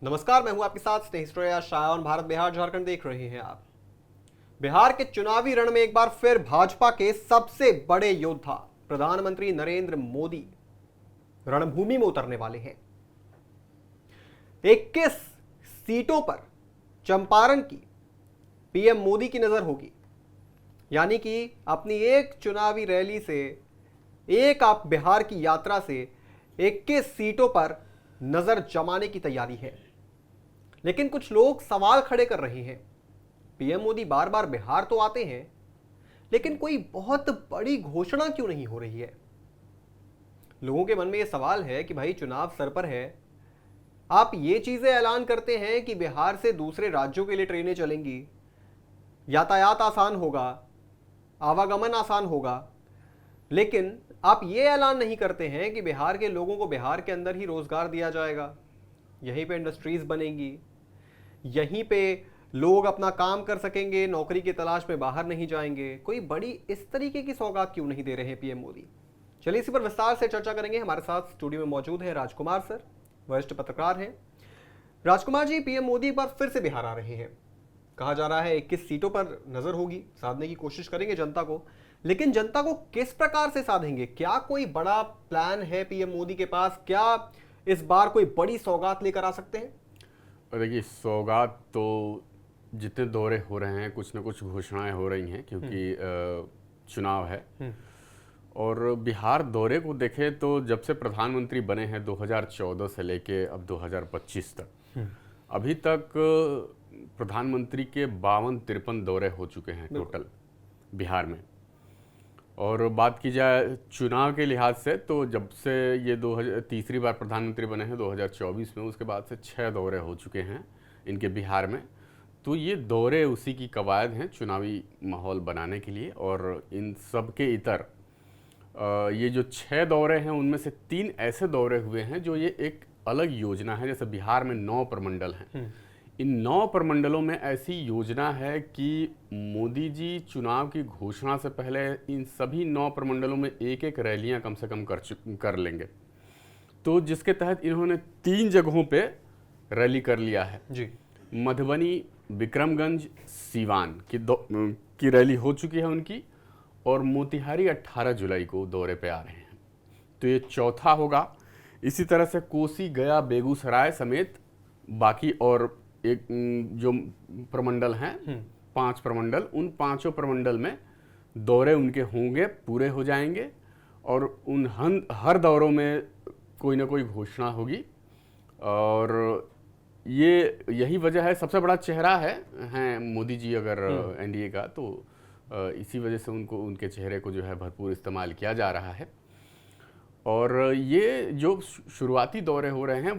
नमस्कार, मैं हूं आपके साथ स्नेहिस्ट्रोया शाह और भारत बिहार झारखंड देख रहे हैं आप। बिहार के चुनावी रण में एक बार फिर भाजपा के सबसे बड़े योद्धा प्रधानमंत्री नरेंद्र मोदी रणभूमि में उतरने वाले हैं। 21 सीटों पर चंपारण की पीएम मोदी की नजर होगी। यानी कि अपनी एक चुनावी रैली से, एक आप बिहार की यात्रा से 21 सीटों पर नजर जमाने की तैयारी है। लेकिन कुछ लोग सवाल खड़े कर रहे हैं, पीएम मोदी बार बार बिहार तो आते हैं, लेकिन कोई बहुत बड़ी घोषणा क्यों नहीं हो रही है। लोगों के मन में यह सवाल है कि भाई चुनाव सर पर है, आप ये चीजें ऐलान करते हैं कि बिहार से दूसरे राज्यों के लिए ट्रेनें चलेंगी, यातायात आसान होगा, आवागमन आसान होगा, लेकिन आप ये ऐलान नहीं करते हैं कि बिहार के लोगों को बिहार के अंदर ही रोजगार दिया जाएगा, यहीं पे इंडस्ट्रीज बनेंगी, यहीं पे लोग अपना काम कर सकेंगे, नौकरी की तलाश में बाहर नहीं जाएंगे। कोई बड़ी इस तरीके की सौगात क्यों नहीं दे रहे हैं पीएम मोदी। चलिए इसी पर विस्तार से चर्चा करेंगे। हमारे साथ स्टूडियो में मौजूद है राजकुमार सर, वरिष्ठ पत्रकार हैं। राजकुमार जी, पीएम मोदी एक बार फिर से बिहार आ रहे हैं। कहा जा रहा है 21 सीटों पर नजर होगी, साधने की कोशिश करेंगे जनता को, लेकिन जनता को किस प्रकार से साधेंगे? क्या कोई बड़ा प्लान है पीएम मोदी के पास? क्या इस बार कोई बड़ी सौगात लेकर आ सकते हैं? और देखिए, सौगात तो जितने दौरे हो रहे हैं कुछ न कुछ घोषणाएं हो रही हैं, क्योंकि चुनाव है। और बिहार दौरे को देखें तो जब से प्रधानमंत्री बने हैं 2014 से लेके अब 2025 तक, अभी तक प्रधानमंत्री के 52-53 दौरे हो चुके हैं टोटल बिहार में। और बात की जाए चुनाव के लिहाज से तो जब से ये तीसरी बार प्रधानमंत्री बने हैं 2024 में, उसके बाद से 6 दौरे हो चुके हैं इनके बिहार में। तो ये दौरे उसी की कवायद हैं चुनावी माहौल बनाने के लिए। और इन सब के इतर ये जो 6 दौरे हैं उनमें से 3 ऐसे दौरे हुए हैं जो ये एक अलग योजना है। जैसे बिहार में 9 प्रमंडल हैं, इन 9 प्रमंडलों में ऐसी योजना है कि मोदी जी चुनाव की घोषणा से पहले इन सभी 9 प्रमंडलों में एक एक रैलियां कम से कम कर लेंगे। तो जिसके तहत इन्होंने 3 जगहों पे रैली कर लिया है जी। मधुबनी, विक्रमगंज, सीवान की रैली हो चुकी है उनकी। और मोतिहारी 18 जुलाई को दौरे पे आ रहे हैं, तो ये चौथा होगा। इसी तरह से कोसी, गया, बेगूसराय समेत बाकी और एक जो प्रमंडल हैं 5 प्रमंडल, उन 5 प्रमंडल में दौरे उनके होंगे, पूरे हो जाएंगे। और उन हर दौरों में कोई ना कोई घोषणा होगी। और यही वजह है, सबसे बड़ा चेहरा है मोदी जी अगर एनडीए का, तो इसी वजह से उनके चेहरे को जो है भरपूर इस्तेमाल किया जा रहा है। और ये जो शुरुआती दौरे हो रहे हैं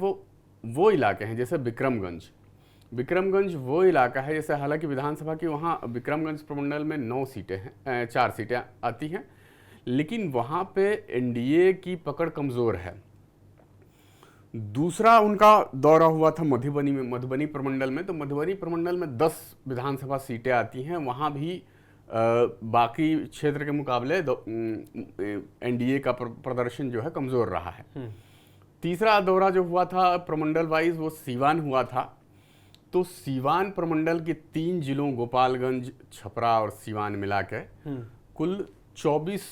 वो इलाके हैं, जैसे विक्रमगंज वो इलाका है। जैसे हालांकि विधानसभा की वहाँ विक्रमगंज प्रमंडल में 9 सीटें हैं, 4 सीटें आती हैं, लेकिन वहाँ पे एनडीए की पकड़ कमज़ोर है। दूसरा उनका दौरा हुआ था मधुबनी प्रमंडल में। तो मधुबनी प्रमंडल में 10 विधानसभा सीटें आती हैं, वहाँ भी बाकी क्षेत्र के मुकाबले एनडीए का प्रदर्शन जो है कमज़ोर रहा है। तीसरा दौरा जो हुआ था प्रमंडल वाइज वो सीवान हुआ था। तो सीवान प्रमंडल के 3 जिलों गोपालगंज, छपरा और सीवान मिला के कुल 24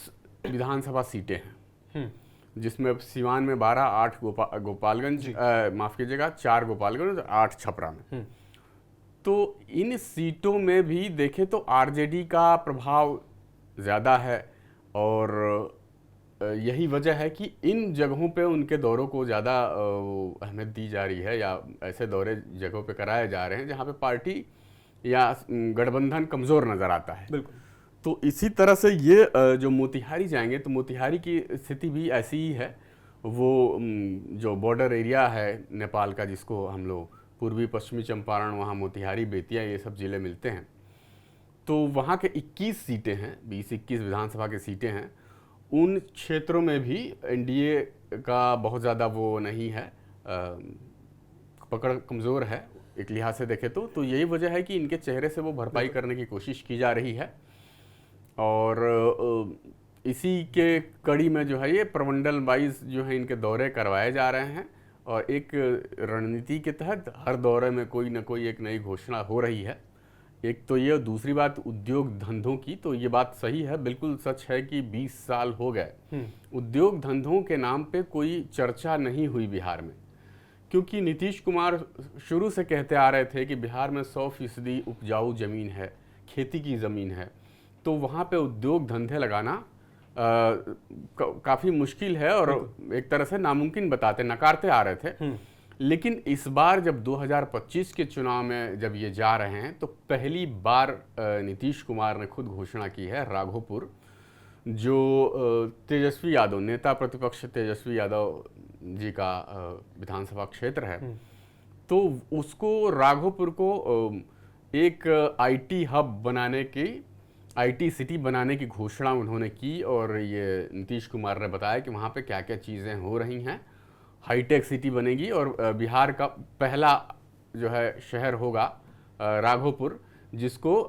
विधानसभा सीटें हैं, जिसमें सीवान में 12, 8 गोपालगंज, माफ कीजिएगा 4 गोपालगंज, 8 छपरा में। तो इन सीटों में भी देखें तो आरजेडी का प्रभाव ज़्यादा है। और यही वजह है कि इन जगहों पे उनके दौरों को ज़्यादा अहमियत दी जा रही है, या ऐसे दौरे जगहों पे कराए जा रहे हैं जहाँ पे पार्टी या गठबंधन कमज़ोर नज़र आता है। बिल्कुल। तो इसी तरह से ये जो मोतिहारी जाएंगे तो मोतिहारी की स्थिति भी ऐसी ही है। वो जो बॉर्डर एरिया है नेपाल का, जिसको हम लोग पूर्वी पश्चिमी चंपारण, वहाँ मोतिहारी, बेतिया, ये सब ज़िले मिलते हैं। तो वहाँ के 21 सीटें हैं, 20-21 विधानसभा की सीटें हैं। उन क्षेत्रों में भी एनडीए का बहुत ज़्यादा वो नहीं है, पकड़ कमज़ोर है एक लिहाज से देखें तो यही वजह है कि इनके चेहरे से वो भरपाई करने की कोशिश की जा रही है। और इसी के कड़ी में जो है ये प्रमंडल वाइज जो है इनके दौरे करवाए जा रहे हैं। और एक रणनीति के तहत हर दौरे में कोई ना कोई एक नई घोषणा हो रही है। एक तो ये, दूसरी बात उद्योग धंधों की, तो ये बात सही है, बिल्कुल सच है कि 20 साल हो गए उद्योग धंधों के नाम पे कोई चर्चा नहीं हुई बिहार में। क्योंकि नीतीश कुमार शुरू से कहते आ रहे थे कि बिहार में 100% उपजाऊ ज़मीन है, खेती की ज़मीन है, तो वहाँ पे उद्योग धंधे लगाना काफ़ी मुश्किल है और एक तरह से नामुमकिन नकारते आ रहे थे। लेकिन इस बार जब 2025 के चुनाव में जब ये जा रहे हैं तो पहली बार नीतीश कुमार ने खुद घोषणा की है राघोपुर, जो तेजस्वी यादव, नेता प्रतिपक्ष तेजस्वी यादव जी का विधानसभा क्षेत्र है, तो उसको राघोपुर को एक आईटी हब बनाने की, आईटी सिटी बनाने की घोषणा उन्होंने की। और ये नीतीश कुमार ने बताया कि वहाँ पे क्या क्या चीज़ें हो रही हैं। हाईटेक सिटी बनेगी और बिहार का पहला जो है शहर होगा राघोपुर, जिसको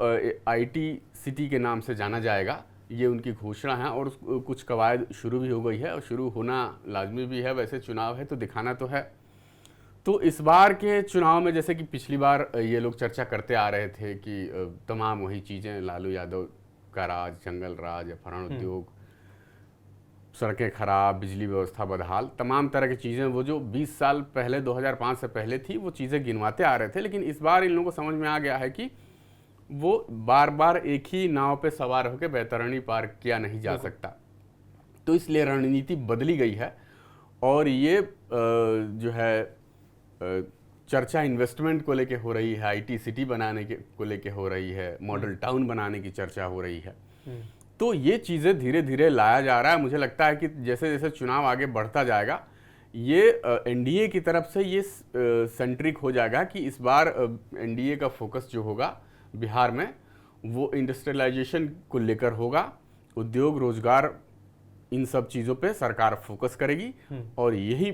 आईटी सिटी के नाम से जाना जाएगा। ये उनकी घोषणा है और कुछ कवायद शुरू भी हो गई है और शुरू होना लाजमी भी है। वैसे चुनाव है तो दिखाना तो है। तो इस बार के चुनाव में जैसे कि पिछली बार ये लोग चर्चा करते आ रहे थे कि तमाम वही चीज़ें, लालू यादव का राज, जंगल राज, अपहरण उद्योग, सड़कें खराब, बिजली व्यवस्था बदहाल, तमाम तरह की चीज़ें वो जो 20 साल पहले 2005 से पहले थी वो चीज़ें गिनवाते आ रहे थे। लेकिन इस बार इन लोगों को समझ में आ गया है कि वो बार बार एक ही नाव पे सवार होकर बैतरणी पार किया नहीं जा सकता, तो इसलिए रणनीति बदली गई है। और ये जो है चर्चा इन्वेस्टमेंट को लेके हो रही है, आईटी सिटी बनाने के को लेके हो रही है, मॉडल टाउन बनाने की चर्चा हो रही है। तो ये चीज़ें धीरे धीरे लाया जा रहा है। मुझे लगता है कि जैसे जैसे चुनाव आगे बढ़ता जाएगा ये एनडीए की तरफ से ये सेंट्रिक हो जाएगा कि इस बार एनडीए का फोकस जो होगा बिहार में वो इंडस्ट्रियलाइजेशन को लेकर होगा। उद्योग, रोजगार, इन सब चीज़ों पे सरकार फोकस करेगी और यही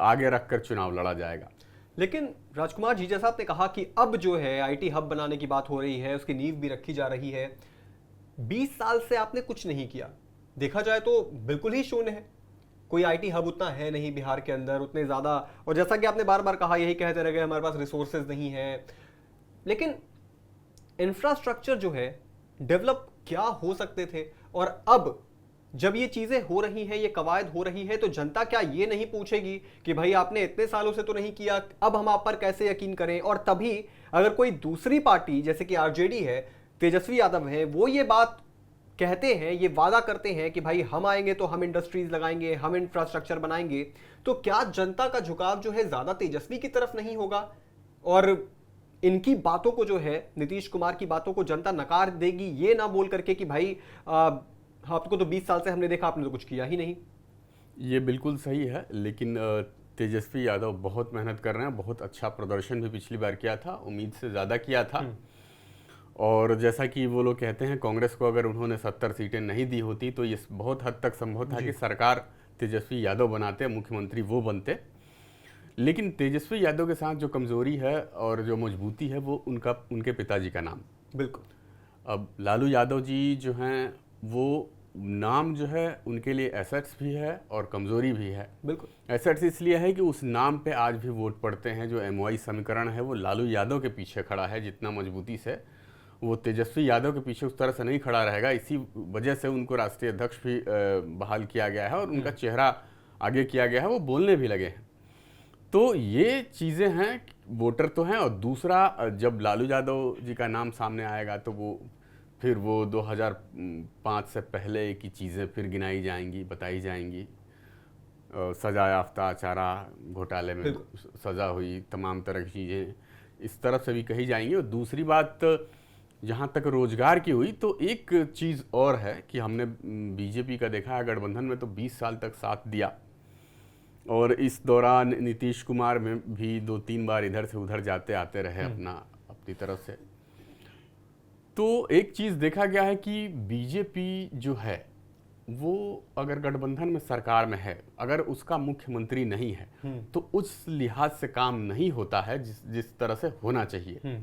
आगे रखकर चुनाव लड़ा जाएगा। लेकिन राजकुमार जी, जैसा आपने कहा कि अब जो है आईटी हब बनाने की बात हो रही है, उसकी नींव भी रखी जा रही है। 20 साल से आपने कुछ नहीं किया, देखा जाए तो बिल्कुल ही शून्य है। कोई आईटी हब उतना है नहीं बिहार के अंदर, उतने ज़्यादा, और जैसा कि आपने बार बार कहा, यही कहते रह गए हमारे पास रिसोर्सेज नहीं है। लेकिन इंफ्रास्ट्रक्चर जो है डेवलप क्या हो सकते थे। और अब जब ये चीजें हो रही हैं, ये कवायद हो रही है, तो जनता क्या ये नहीं पूछेगी कि भाई आपने इतने सालों से तो नहीं किया, अब हम आप पर कैसे यकीन करें। और तभी अगर कोई दूसरी पार्टी जैसे कि आरजेडी है, तेजस्वी यादव है, वो ये बात कहते हैं, ये वादा करते हैं कि भाई हम आएंगे तो हम इंडस्ट्रीज लगाएंगे, हम इंफ्रास्ट्रक्चर बनाएंगे, तो क्या जनता का झुकाव जो है ज्यादा तेजस्वी की तरफ नहीं होगा? और इनकी बातों को जो है, नीतीश कुमार की बातों को जनता नकार देगी, ये ना बोल करके कि भाई आपको तो 20 साल से हमने देखा, आपने तो कुछ किया ही नहीं। ये बिल्कुल सही है, लेकिन तेजस्वी यादव बहुत मेहनत कर रहे हैं, बहुत अच्छा प्रदर्शन भी पिछली बार किया था, उम्मीद से ज़्यादा किया था। और जैसा कि वो लोग कहते हैं, कांग्रेस को अगर उन्होंने 70 सीटें नहीं दी होती तो ये बहुत हद तक संभव था कि सरकार तेजस्वी यादव बनाते, मुख्यमंत्री वो बनते। लेकिन तेजस्वी यादव के साथ जो कमज़ोरी है और जो मजबूती है वो उनके पिताजी का नाम। बिल्कुल। अब लालू यादव जी जो हैं, वो नाम जो है उनके लिए एसेट्स भी है और कमज़ोरी भी है। बिल्कुल। एसेट्स इसलिए है कि उस नाम पे आज भी वोट पड़ते हैं। जो एमवाई समीकरण है वो लालू यादव के पीछे खड़ा है जितना मजबूती से, वो तेजस्वी यादव के पीछे उस तरह से नहीं खड़ा रहेगा। इसी वजह से उनको राष्ट्रीय अध्यक्ष भी बहाल किया गया है और उनका चेहरा आगे किया गया है, वो बोलने भी लगे हैं। तो ये चीज़ें हैं, वोटर तो हैं। और दूसरा, जब लालू यादव जी का नाम सामने आएगा तो वो 2005 से पहले की चीज़ें फिर गिनाई जाएंगी, बताई जाएंगी। सजा याफ्ता आचारा घोटाले में सज़ा हुई, तमाम तरह की चीज़ें इस तरफ से भी कही जाएंगी। और दूसरी बात, जहाँ तक रोजगार की हुई, तो एक चीज़ और है कि हमने बीजेपी का देखा है, गठबंधन में तो 20 साल तक साथ दिया और इस दौरान नीतीश कुमार में भी 2-3 बार इधर से उधर जाते आते रहे अपनी तरफ से। तो एक चीज़ देखा गया है कि बीजेपी जो है वो अगर गठबंधन में सरकार में है, अगर उसका मुख्यमंत्री नहीं है तो उस लिहाज से काम नहीं होता है जिस तरह से होना चाहिए।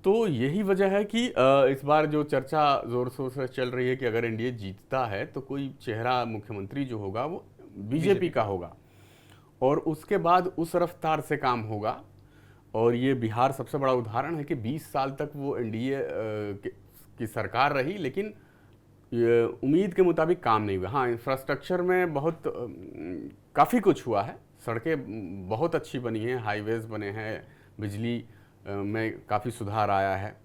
तो यही वजह है कि इस बार जो चर्चा जोर शोर से चल रही है कि अगर एनडीए जीतता है तो कोई चेहरा मुख्यमंत्री जो होगा वो बीजेपी का होगा। और उसके बाद उस रफ्तार से काम होगा। और ये बिहार सबसे बड़ा उदाहरण है कि 20 साल तक वो एनडीए की सरकार रही, लेकिन ये उम्मीद के मुताबिक काम नहीं हुआ। हाँ, इंफ्रास्ट्रक्चर में बहुत काफ़ी कुछ हुआ है, सड़कें बहुत अच्छी बनी हैं, हाईवेज बने हैं, बिजली में काफ़ी सुधार आया है,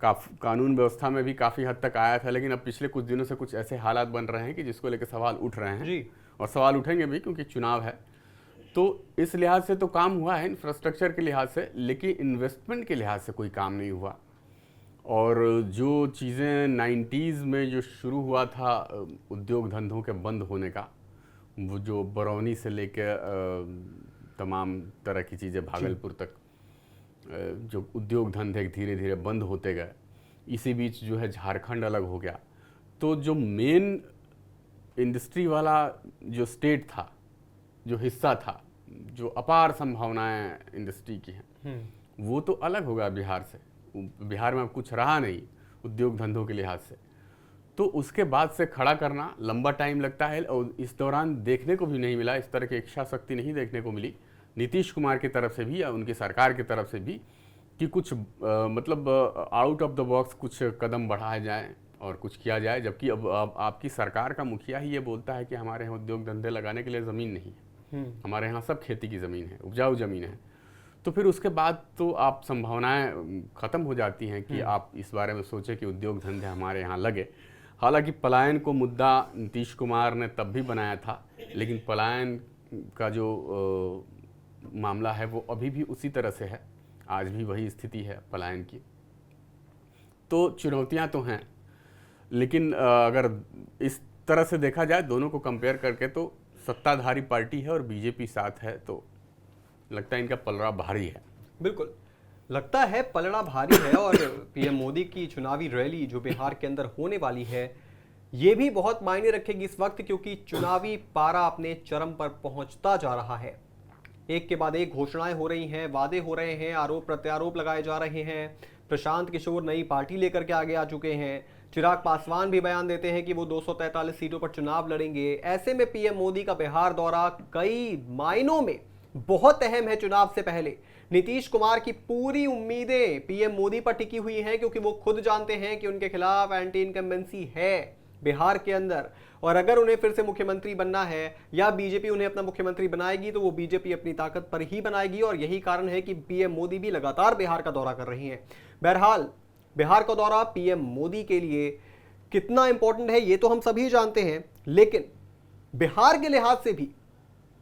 कानून व्यवस्था में भी काफ़ी हद तक आया था। लेकिन अब पिछले कुछ दिनों से कुछ ऐसे हालात बन रहे हैं कि जिसको लेकर सवाल उठ रहे हैं जी। और सवाल उठेंगे भी, क्योंकि चुनाव है। तो इस लिहाज से तो काम हुआ है इंफ्रास्ट्रक्चर के लिहाज से, लेकिन इन्वेस्टमेंट के लिहाज से कोई काम नहीं हुआ। और जो चीज़ें 90s में जो शुरू हुआ था उद्योग धंधों के बंद होने का, वो जो बरौनी से लेकर तमाम तरह की चीज़ें भागलपुर तक जो उद्योग धंधे धीरे धीरे बंद होते गए, इसी बीच जो है झारखंड अलग हो गया। तो जो मेन इंडस्ट्री वाला जो स्टेट था, जो हिस्सा था, जो अपार संभावनाएं इंडस्ट्री की हैं, वो तो अलग होगा बिहार से। बिहार में अब कुछ रहा नहीं उद्योग धंधों के लिहाज से। तो उसके बाद से खड़ा करना लंबा टाइम लगता है, और इस दौरान देखने को भी नहीं मिला, इस तरह की इच्छा शक्ति नहीं देखने को मिली नीतीश कुमार की तरफ से भी या उनकी सरकार की तरफ से भी कि कुछ मतलब आउट ऑफ द बॉक्स कुछ कदम बढ़ाए जाए और कुछ किया जाए। जबकि अब आपकी सरकार का मुखिया ही ये बोलता है कि हमारे यहाँ उद्योग धंधे लगाने के लिए ज़मीन नहीं है, हमारे यहाँ सब खेती की ज़मीन है, उपजाऊ ज़मीन है। तो फिर उसके बाद तो आप संभावनाएं ख़त्म हो जाती हैं कि आप इस बारे में सोचें कि उद्योग धंधे हमारे यहाँ लगे। हालांकि पलायन को मुद्दा नीतीश कुमार ने तब भी बनाया था, लेकिन पलायन का जो मामला है वो अभी भी उसी तरह से है, आज भी वही स्थिति है पलायन की। तो चुनौतियां तो हैं, लेकिन अगर इस तरह से देखा जाए दोनों को कंपेयर करके, तो सत्ताधारी पार्टी है और बीजेपी साथ है, तो लगता है इनका पलड़ा भारी है। बिल्कुल लगता है पलड़ा भारी है। और पीएम मोदी की चुनावी रैली जो बिहार के अंदर होने वाली है, ये भी बहुत मायने रखेगी इस वक्त, क्योंकि चुनावी पारा अपने चरम पर पहुंचता जा रहा है। एक के बाद एक घोषणाएं हो रही हैं, वादे हो रहे हैं, आरोप प्रत्यारोप लगाए जा रहे हैं। प्रशांत किशोर नई पार्टी लेकर के आगे आ चुके हैं। चिराग पासवान भी बयान देते हैं कि वो 243 सीटों पर चुनाव लड़ेंगे। ऐसे में पीएम मोदी का बिहार दौरा कई मायनों में बहुत अहम है। चुनाव से पहले नीतीश कुमार की पूरी उम्मीदें पीएम मोदी पर टिकी हुई हैं, क्योंकि वो खुद जानते हैं कि उनके खिलाफ एंटी इनकम्बेंसी है बिहार के अंदर। और अगर उन्हें फिर से मुख्यमंत्री बनना है या बीजेपी उन्हें अपना मुख्यमंत्री बनाएगी, तो वो बीजेपी अपनी ताकत पर ही बनाएगी। और यही कारण है कि पीएम मोदी भी लगातार बिहार का दौरा कर रही हैं। बहरहाल बिहार का दौरा पीएम मोदी के लिए कितना इंपॉर्टेंट है ये तो हम सभी जानते हैं, लेकिन बिहार के लिहाज से भी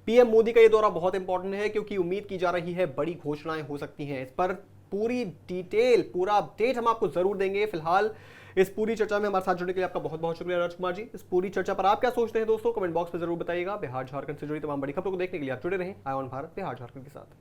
पीएम मोदी का ये दौरा बहुत इंपॉर्टेंट है, क्योंकि उम्मीद की जा रही है बड़ी घोषणाएं हो सकती हैं। इस पर पूरी डिटेल, पूरा अपडेट हम आपको जरूर देंगे। फिलहाल इस पूरी चर्चा में हमारे साथ जुड़ने के लिए आपका बहुत बहुत शुक्रिया राजकुमार जी। इस पूरी चर्चा पर आप क्या सोचते हैं दोस्तों, कमेंट बॉक्स में जरूर बताइएगा। बिहार झारखंड से जुड़ी तमाम बड़ी खबरों को देखने के लिए आप जुड़े रहें आय ऑन भारत बिहार झारखंड के साथ।